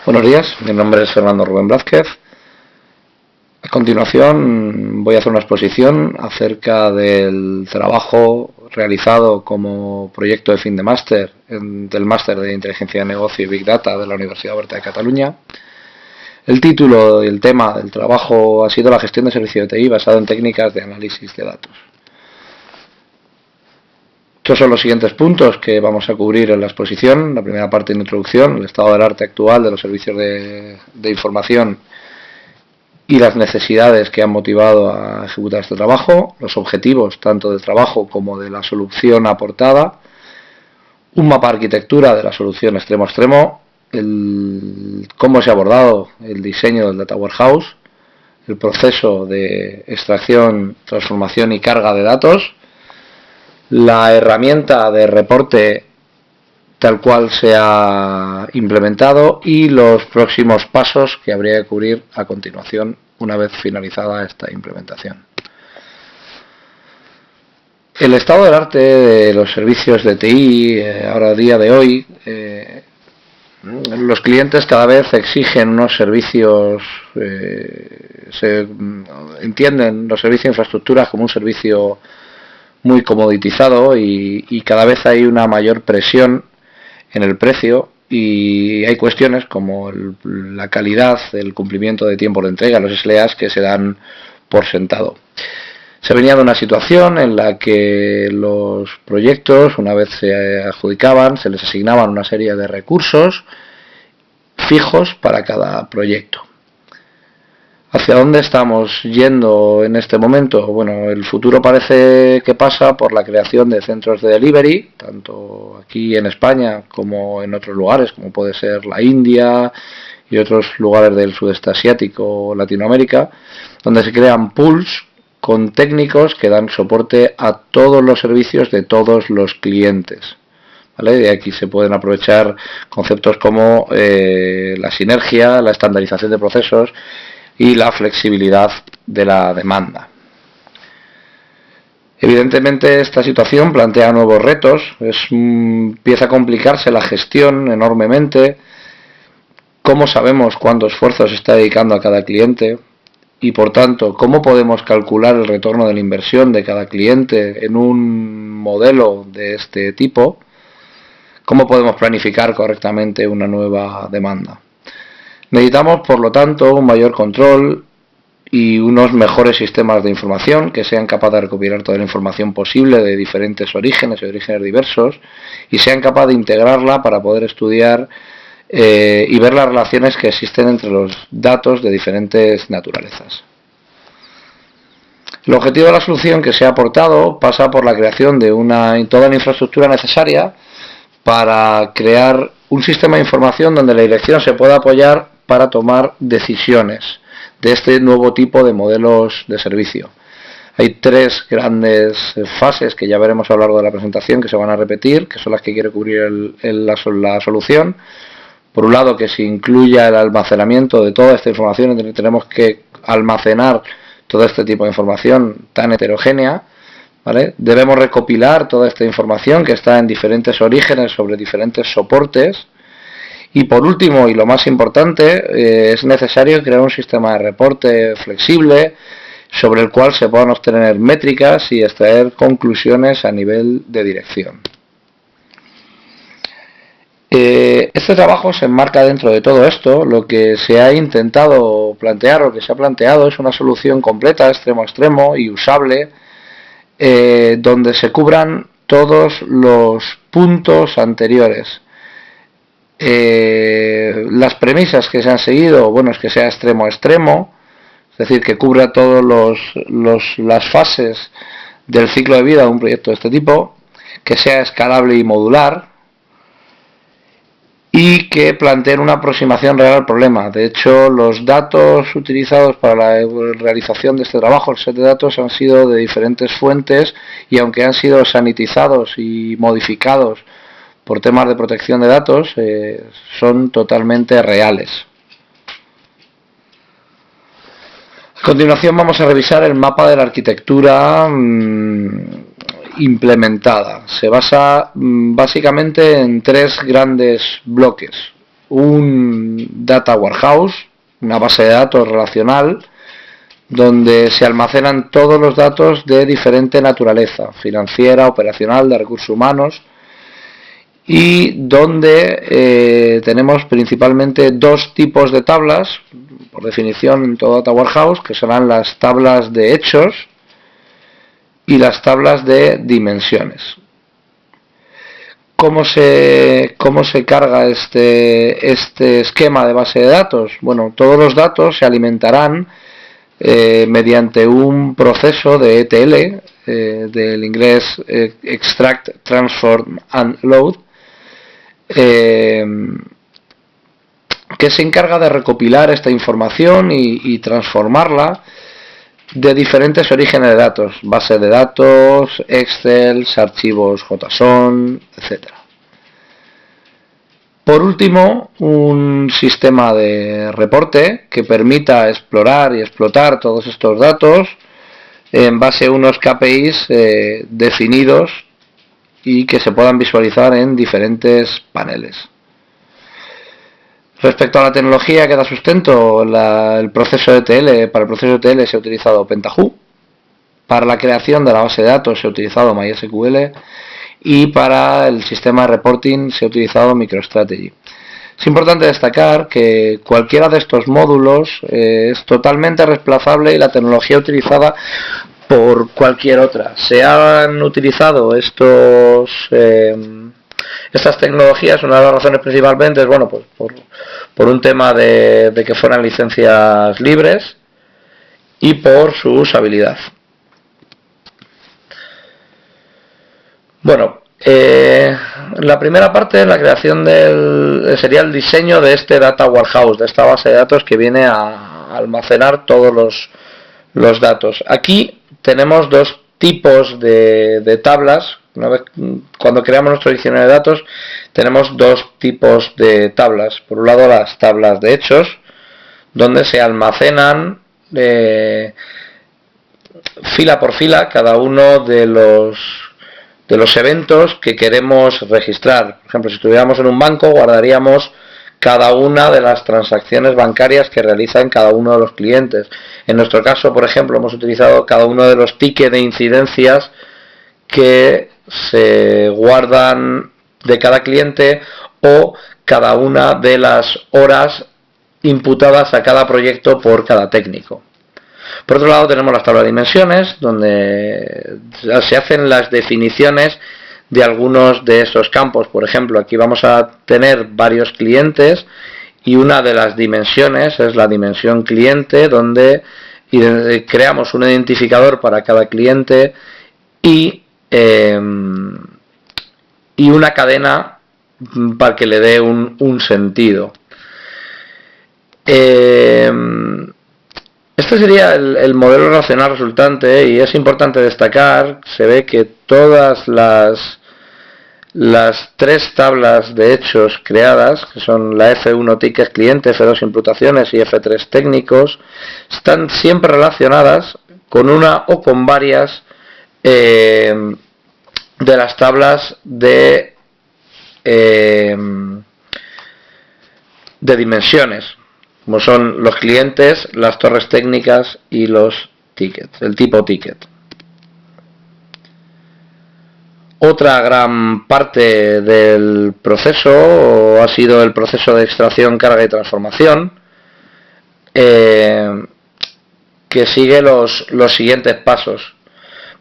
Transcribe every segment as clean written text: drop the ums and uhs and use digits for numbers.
Buenos días, mi nombre es Fernando Rubén Blázquez. A continuación voy a hacer una exposición acerca del trabajo realizado como proyecto de fin de máster del Máster de Inteligencia de Negocio y Big Data de la Universidad Oberta de Cataluña. El título y el tema del trabajo ha sido la gestión de servicio de TI basado en técnicas de análisis de datos. Estos son los siguientes puntos que vamos a cubrir en la exposición. La primera parte de introducción, el estado del arte actual de los servicios de información y las necesidades que han motivado a ejecutar este trabajo, los objetivos tanto del trabajo como de la solución aportada, un mapa arquitectura de la solución extremo a extremo, cómo se ha abordado el diseño del Data Warehouse, el proceso de extracción, transformación y carga de datos, la herramienta de reporte tal cual se ha implementado y los próximos pasos que habría que cubrir a continuación una vez finalizada esta implementación. El estado del arte de los servicios de TI ahora a día de hoy, los clientes cada vez exigen unos servicios, se entienden los servicios de infraestructura como un servicio muy comoditizado y cada vez hay una mayor presión en el precio y hay cuestiones como la calidad, el cumplimiento de tiempo de entrega, los SLAs que se dan por sentado. Se venía de una situación en la que los proyectos, una vez se adjudicaban, se les asignaban una serie de recursos fijos para cada proyecto. ¿Hacia dónde estamos yendo en este momento? Bueno, el futuro parece que pasa por la creación de centros de delivery, tanto aquí en España como en otros lugares, como puede ser la India y otros lugares del sudeste asiático o Latinoamérica, donde se crean pools con técnicos que dan soporte a todos los servicios de todos los clientes. ¿Vale? De aquí se pueden aprovechar conceptos como la sinergia, la estandarización de procesos y la flexibilidad de la demanda. Evidentemente esta situación plantea nuevos retos, empieza a complicarse la gestión enormemente, cómo sabemos cuánto esfuerzo se está dedicando a cada cliente y por tanto cómo podemos calcular el retorno de la inversión de cada cliente en un modelo de este tipo, cómo podemos planificar correctamente una nueva demanda. Necesitamos, por lo tanto, un mayor control y unos mejores sistemas de información que sean capaces de recopilar toda la información posible de diferentes orígenes y orígenes diversos y sean capaces de integrarla para poder estudiar y ver las relaciones que existen entre los datos de diferentes naturalezas. El objetivo de la solución que se ha aportado pasa por la creación de toda la infraestructura necesaria para crear un sistema de información donde la dirección se pueda apoyar para tomar decisiones de este nuevo tipo de modelos de servicio. Hay tres grandes fases que ya veremos a lo largo de la presentación que se van a repetir, que son las que quiere cubrir la solución. Por un lado, que se incluya el almacenamiento de toda esta información, tenemos que almacenar todo este tipo de información tan heterogénea, ¿vale? Debemos recopilar toda esta información que está en diferentes orígenes sobre diferentes soportes. Y por último, y lo más importante, es necesario crear un sistema de reporte flexible sobre el cual se puedan obtener métricas y extraer conclusiones a nivel de dirección. Este trabajo se enmarca dentro de todo esto. Lo que se ha intentado plantear o que se ha planteado es una solución completa, extremo a extremo y usable, donde se cubran todos los puntos anteriores. Las premisas que se han seguido, bueno, es que sea extremo a extremo, es decir, que cubra todas las fases del ciclo de vida de un proyecto de este tipo, que sea escalable y modular y que planteen una aproximación real al problema. De hecho, los datos utilizados para la realización de este trabajo, el set de datos, han sido de diferentes fuentes y aunque han sido sanitizados y modificados por temas de protección de datos, son totalmente reales. A continuación vamos a revisar el mapa de la arquitectura implementada. Se basa básicamente en tres grandes bloques. un data warehouse, una base de datos relacional, donde se almacenan todos los datos de diferente naturaleza, financiera, operacional, de recursos humanos, y donde tenemos principalmente dos tipos de tablas, por definición en todo Data Warehouse, que serán las tablas de hechos y las tablas de dimensiones. ¿Cómo se carga este esquema de base de datos? Bueno, todos los datos se alimentarán mediante un proceso de ETL, del inglés Extract, Transform and Load, que se encarga de recopilar esta información y transformarla de diferentes orígenes de datos, bases de datos, Excel, archivos JSON, etc. Por último, un sistema de reporte que permita explorar y explotar todos estos datos en base a unos KPIs definidos y que se puedan visualizar en diferentes paneles. Respecto a la tecnología que da sustento, el proceso ETL, para el proceso ETL se ha utilizado Pentaho, para la creación de la base de datos se ha utilizado MySQL y para el sistema de reporting se ha utilizado MicroStrategy. Es importante destacar que cualquiera de estos módulos es totalmente reemplazable y la tecnología utilizada por cualquier otra. Se han utilizado estas tecnologías, una de las razones principalmente es pues por un tema de que fueran licencias libres y por su usabilidad. Bueno, la primera parte, la creación sería el diseño de este Data Warehouse, de esta base de datos que viene a almacenar todos los datos. Aquí tenemos dos tipos de tablas. Cuando creamos nuestro diccionario de datos tenemos dos tipos de tablas. Por un lado, las tablas de hechos, donde se almacenan fila por fila cada uno de los eventos que queremos registrar. Por ejemplo, si estuviéramos en un banco, guardaríamos cada una de las transacciones bancarias que realizan cada uno de los clientes. En nuestro caso, por ejemplo, hemos utilizado cada uno de los tickets de incidencias que se guardan de cada cliente o cada una de las horas imputadas a cada proyecto por cada técnico. Por otro lado, tenemos las tablas de dimensiones, donde se hacen las definiciones de algunos de esos campos. Por ejemplo, aquí vamos a tener varios clientes y una de las dimensiones es la dimensión cliente, donde creamos un identificador para cada cliente y una cadena para que le dé un sentido. Este sería el modelo relacional resultante y es importante destacar, se ve que todas las tres tablas de hechos creadas, que son la F1 tickets cliente, F2 imputaciones y F3 técnicos, están siempre relacionadas con una o con varias de las tablas de dimensiones, como son los clientes, las torres técnicas y los tickets, el tipo ticket. Otra gran parte del proceso ha sido el proceso de extracción, carga y transformación, que sigue los siguientes pasos.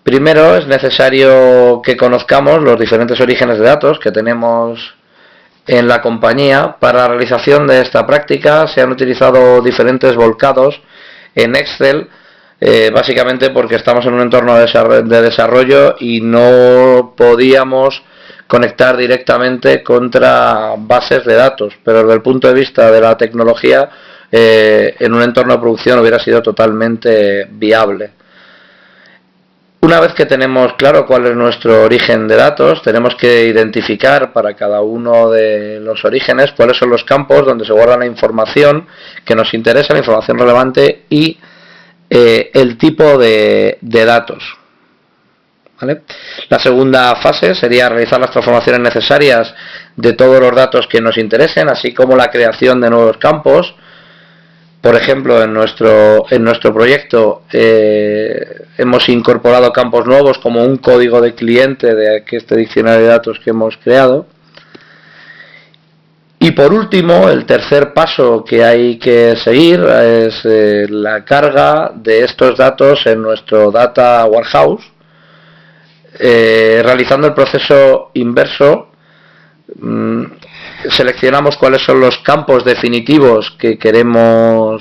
Primero es necesario que conozcamos los diferentes orígenes de datos que tenemos en la compañía. Para la realización de esta práctica se han utilizado diferentes volcados en Excel, básicamente porque estamos en un entorno de desarrollo y no podíamos conectar directamente contra bases de datos, pero desde el punto de vista de la tecnología, en un entorno de producción hubiera sido totalmente viable. Una vez que tenemos claro cuál es nuestro origen de datos, tenemos que identificar para cada uno de los orígenes cuáles son los campos donde se guarda la información que nos interesa, la información relevante y el tipo de datos. ¿vale? La segunda fase sería realizar las transformaciones necesarias de todos los datos que nos interesen, así como la creación de nuevos campos. Por ejemplo, en nuestro proyecto hemos incorporado campos nuevos como un código de cliente de este diccionario de datos que hemos creado. Y por último, el tercer paso que hay que seguir es la carga de estos datos en nuestro Data Warehouse, realizando el proceso inverso. Seleccionamos cuáles son los campos definitivos que queremos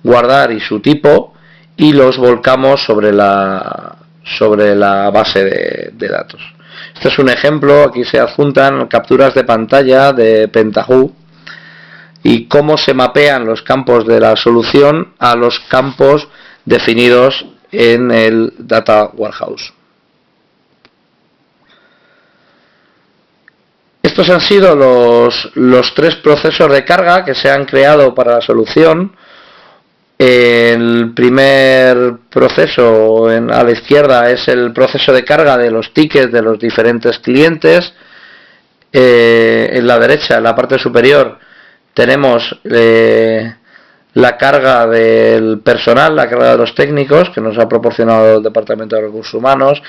guardar y su tipo, y los volcamos sobre la base de datos. Este es un ejemplo. Aquí se adjuntan capturas de pantalla de Pentaho y cómo se mapean los campos de la solución a los campos definidos en el Data Warehouse. Estos han sido los tres procesos de carga que se han creado para la solución. El primer proceso a la izquierda es el proceso de carga de los tickets de los diferentes clientes. En la derecha, en la parte superior, tenemos la carga del personal, la carga de los técnicos que nos ha proporcionado el Departamento de Recursos Humanos,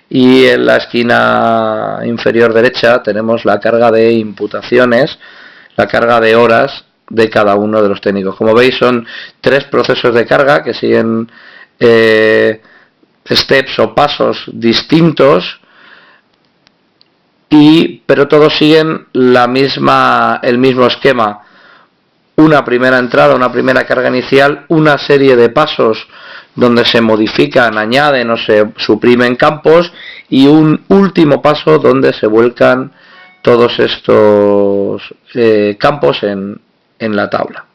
y en la esquina inferior derecha tenemos la carga de imputaciones, la carga de horas de cada uno de los técnicos. Como veis, son tres procesos de carga que siguen steps o pasos distintos, pero todos siguen el mismo esquema. Una primera entrada, una primera carga inicial, una serie de pasos donde se modifican, añaden o se suprimen campos, y un último paso donde se vuelcan todos estos campos en la tabla.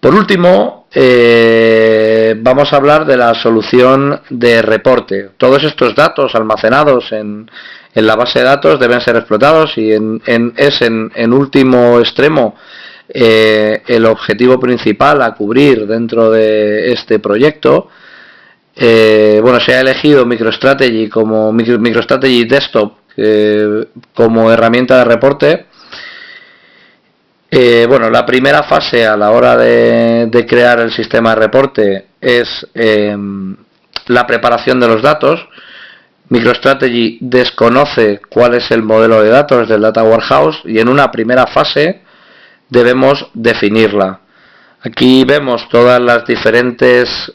Por último, vamos a hablar de la solución de reporte. Todos estos datos almacenados en la base de datos deben ser explotados, y en último extremo el objetivo principal a cubrir dentro de este proyecto. Se ha elegido MicroStrategy como MicroStrategy Desktop como herramienta de reporte. La primera fase a la hora de crear el sistema de reporte es la preparación de los datos. MicroStrategy desconoce cuál es el modelo de datos del Data Warehouse, y en una primera fase debemos definirla. Aquí vemos todas las diferentes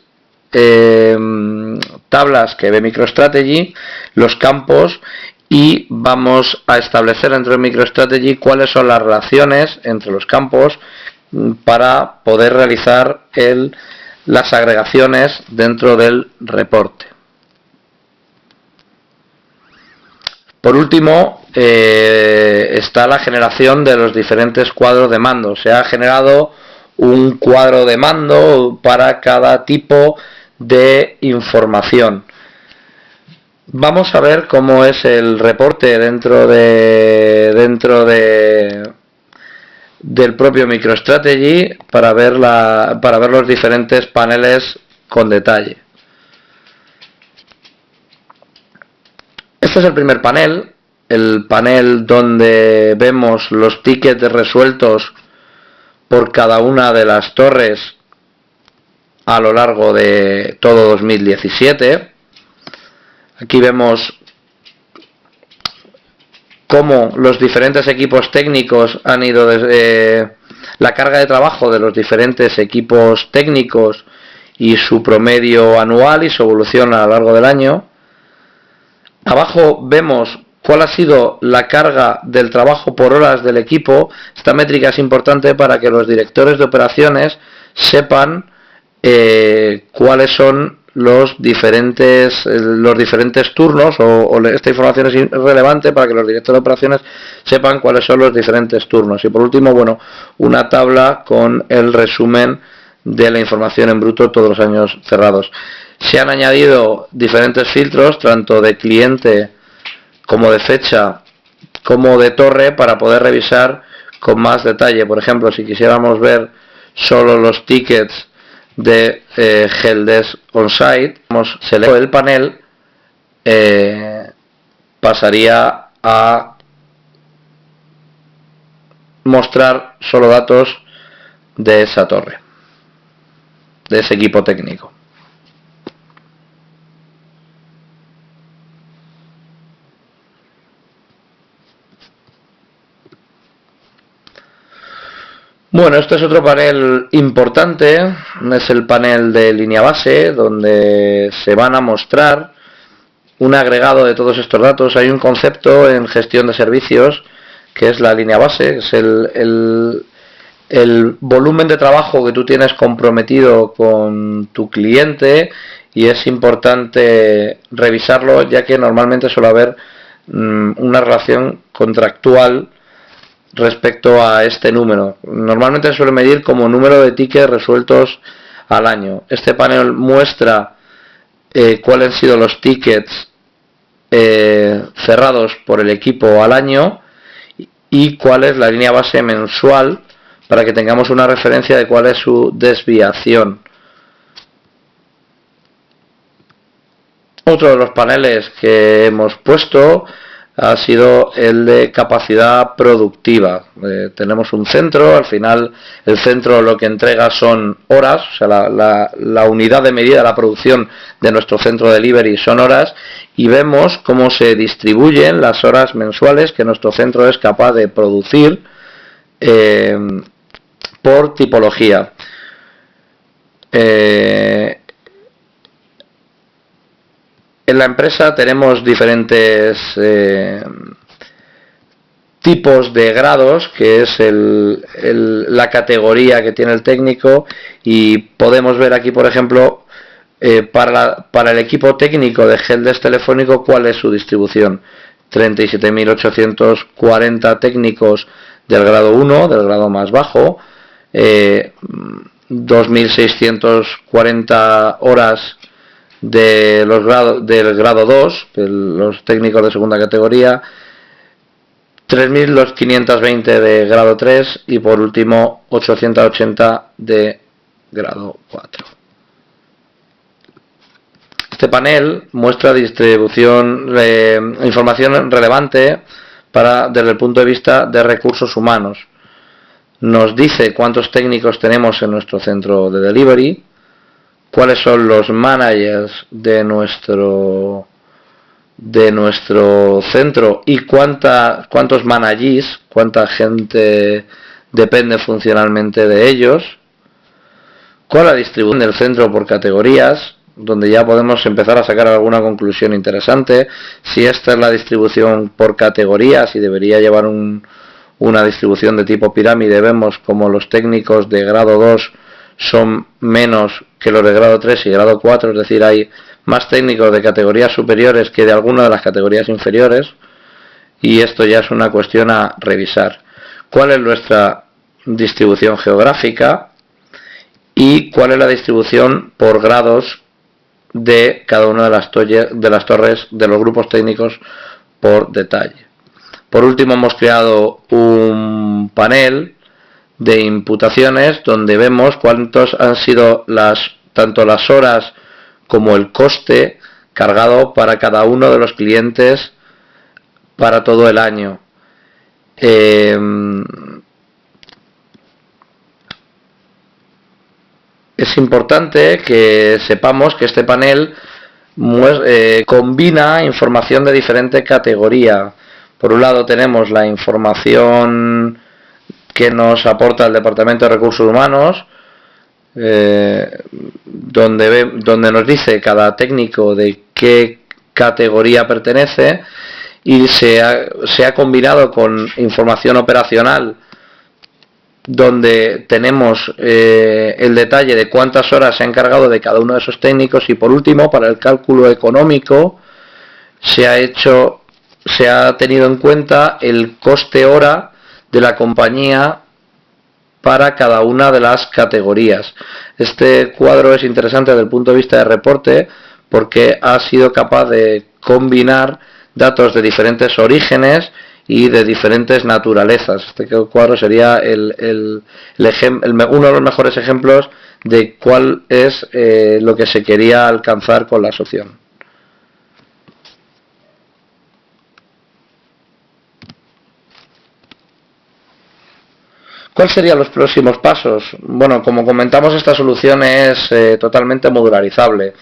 tablas que ve MicroStrategy, los campos, y vamos a establecer dentro de MicroStrategy cuáles son las relaciones entre los campos para poder realizar las agregaciones dentro del reporte. Por último, está la generación de los diferentes cuadros de mando. Se ha generado un cuadro de mando para cada tipo de información. Vamos a ver cómo es el reporte dentro del propio MicroStrategy para ver los diferentes paneles con detalle. Este es el primer panel, el panel donde vemos los tickets resueltos por cada una de las torres a lo largo de todo 2017. Aquí vemos cómo los diferentes equipos técnicos han ido desde la carga de trabajo de los diferentes equipos técnicos y su promedio anual y su evolución a lo largo del año. Abajo vemos cuál ha sido la carga del trabajo por horas del equipo. Esta métrica es importante para que los directores de operaciones sepan cuáles son los diferentes turnos, o esta información es relevante para que los directores de operaciones sepan cuáles son los diferentes turnos. Y por último, una tabla con el resumen de la información en bruto todos los años cerrados. Se han añadido diferentes filtros, tanto de cliente como de fecha, como de torre, para poder revisar con más detalle. Por ejemplo, si quisiéramos ver solo los tickets de Helpdesk On-Site. Selecciono el panel, pasaría a mostrar solo datos de esa torre, de ese equipo técnico. Bueno, este es otro panel importante, es el panel de línea base, donde se van a mostrar un agregado de todos estos datos. Hay un concepto en gestión de servicios que es la línea base, es el volumen de trabajo que tú tienes comprometido con tu cliente, y es importante revisarlo, ya que normalmente suele haber una relación contractual respecto a este número. Normalmente se suele medir como número de tickets resueltos al año. Este panel muestra cuáles han sido los tickets cerrados por el equipo al año y cuál es la línea base mensual, para que tengamos una referencia de cuál es su desviación. Otro de los paneles que hemos puesto ha sido el de capacidad productiva. Tenemos un centro, al final el centro lo que entrega son horas, o sea, la unidad de medida de la producción de nuestro centro de delivery son horas, y vemos cómo se distribuyen las horas mensuales que nuestro centro es capaz de producir por tipología. En la empresa tenemos diferentes tipos de grados, que es la categoría que tiene el técnico, y podemos ver aquí, por ejemplo, para el equipo técnico de Helpdesk telefónico, cuál es su distribución. 37.840 técnicos del grado 1, del grado más bajo, 2.640 horas del grado 2, de los técnicos de segunda categoría, 3.520 de grado 3 y por último 880 de grado 4. Este panel muestra distribución, información relevante desde el punto de vista de recursos humanos. Nos dice cuántos técnicos tenemos en nuestro centro de delivery, cuáles son los managers de nuestro centro y cuántos managees, cuánta gente depende funcionalmente de ellos, cuál es la distribución del centro por categorías, donde ya podemos empezar a sacar alguna conclusión interesante. Si esta es la distribución por categorías y debería llevar una distribución de tipo pirámide, vemos como los técnicos de grado 2 son menos que los de grado 3 y grado 4, es decir, hay más técnicos de categorías superiores que de alguna de las categorías inferiores, y esto ya es una cuestión a revisar. ¿Cuál es nuestra distribución geográfica y cuál es la distribución por grados de cada una de las torres de los grupos técnicos por detalle? Por último, hemos creado un panel de imputaciones donde vemos cuántos han sido tanto las horas como el coste cargado para cada uno de los clientes para todo el año. Es importante que sepamos que este panel combina información de diferente categoría. Por un lado tenemos la información que nos aporta el Departamento de Recursos Humanos, donde nos dice cada técnico de qué categoría pertenece, y se ha combinado con información operacional, donde tenemos el detalle de cuántas horas se ha encargado de cada uno de esos técnicos, y por último, para el cálculo económico se ha tenido en cuenta el coste hora de la compañía para cada una de las categorías. Este cuadro es interesante desde el punto de vista de reporte porque ha sido capaz de combinar datos de diferentes orígenes y de diferentes naturalezas. Este cuadro sería uno de los mejores ejemplos de cuál es lo que se quería alcanzar con la solución. ¿Cuáles serían los próximos pasos? Bueno, como comentamos, esta solución es totalmente modularizable.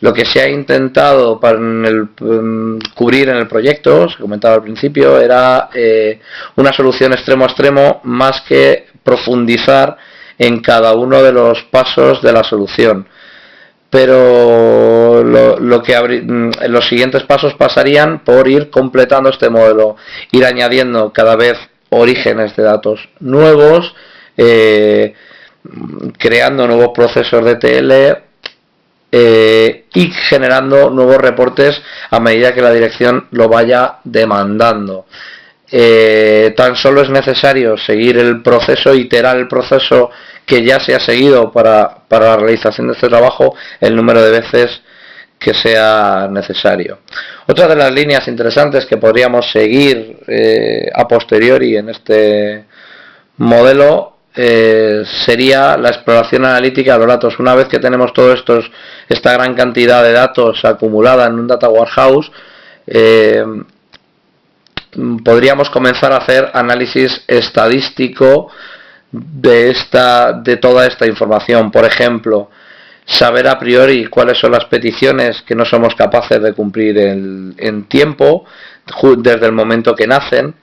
Lo que se ha intentado para cubrir en el proyecto, se comentaba al principio, era una solución extremo a extremo más que profundizar en cada uno de los pasos de la solución. Pero los siguientes pasos pasarían por ir completando este modelo, ir añadiendo cada vez orígenes de datos nuevos, creando nuevos procesos de TL y generando nuevos reportes a medida que la dirección lo vaya demandando. Tan solo es necesario seguir el proceso, iterar el proceso que ya se ha seguido para la realización de este trabajo el número de veces que sea necesario. Otra de las líneas interesantes que podríamos seguir a posteriori en este modelo sería la exploración analítica de los datos. Una vez que tenemos esta gran cantidad de datos acumulada en un data warehouse, podríamos comenzar a hacer análisis estadístico de toda esta información. Por ejemplo, saber a priori cuáles son las peticiones que no somos capaces de cumplir en tiempo desde el momento que nacen,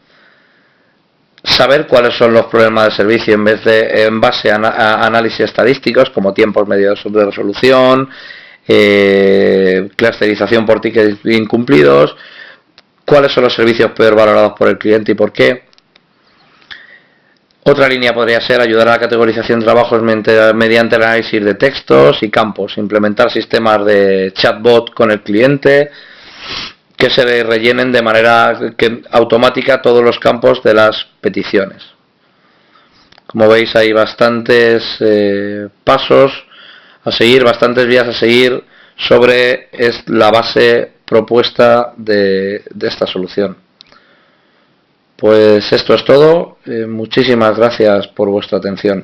saber cuáles son los problemas de servicio en base a análisis estadísticos como tiempos medios de resolución, clusterización por tickets incumplidos, cuáles son los servicios peor valorados por el cliente y por qué. Otra línea podría ser ayudar a la categorización de trabajos mediante el análisis de textos y campos, implementar sistemas de chatbot con el cliente que se rellenen de manera automática todos los campos de las peticiones. Como veis, hay bastantes pasos a seguir, bastantes vías a seguir sobre la base propuesta de esta solución. Pues esto es todo. Muchísimas gracias por vuestra atención.